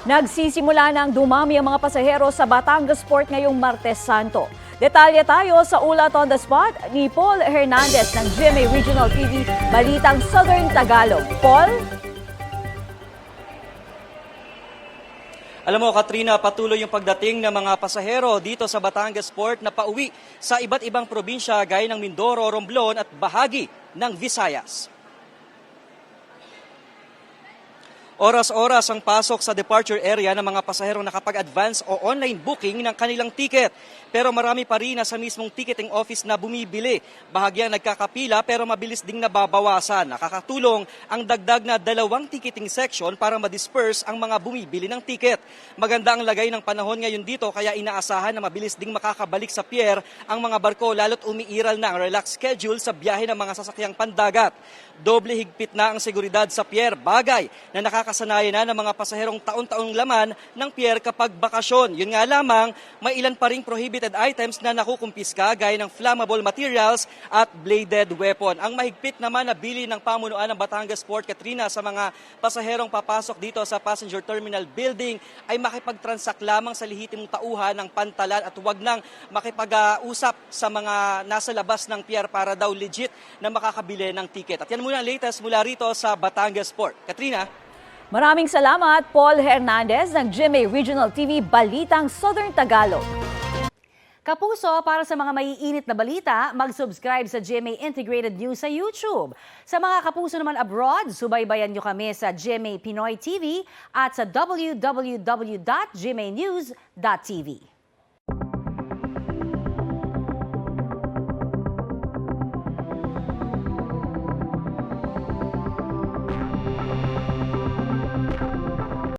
Nagsisimula na ang dumami ang mga pasahero sa Batangas Port ngayong Martes Santo. Detalye tayo sa Ulat on the Spot ni Paul Hernandez ng GMA Regional TV, Balitang Southern Tagalog. Paul? Alam mo, Katrina, patuloy yung pagdating ng mga pasahero dito sa Batangas Port na pauwi sa iba't ibang probinsya gaya ng Mindoro, Romblon at bahagi ng Visayas. Oras-oras ang pasok sa departure area ng mga pasaherong nakapag-advance o online booking ng kanilang ticket. Pero marami pa rin sa mismong ticketing office na bumibili. Bahagyang nagkakapila pero mabilis ding nababawasan. Nakakatulong ang dagdag na 2 ticketing section para ma-disperse ang mga bumibili ng ticket. Maganda ang lagay ng panahon ngayon dito kaya inaasahan na mabilis ding makakabalik sa pier ang mga barko lalo't umiiral na ang relaxed schedule sa biyahe ng mga sasakyang pandagat. Doble higpit na ang seguridad sa pier, bagay na nakakasanayan na ng mga pasaherong taon-taong laman ng pier kapag bakasyon. Yun nga lamang, may ilan pa ring prohibited items na nakukumpiska gaya ng flammable materials at bladed weapon. Ang mahigpit naman na bili ng pamunuan ng Batangas Port, Katrina, sa mga pasaherong papasok dito sa passenger terminal building ay makipag-transact lamang sa lehitimong tauhan ng pantalan at huwag nang makipag-usap sa mga nasa labas ng pier para daw legit na makakabili ng ticket. At yan muna ang latest mula rito sa Batangas Port. Katrina? Maraming salamat, Paul Hernandez ng GMA Regional TV, Balitang Southern Tagalog. Kapuso, para sa mga maiinit na balita, mag-subscribe sa GMA Integrated News sa YouTube. Sa mga kapuso naman abroad, subaybayan nyo kami sa GMA Pinoy TV at sa www.gmanews.tv.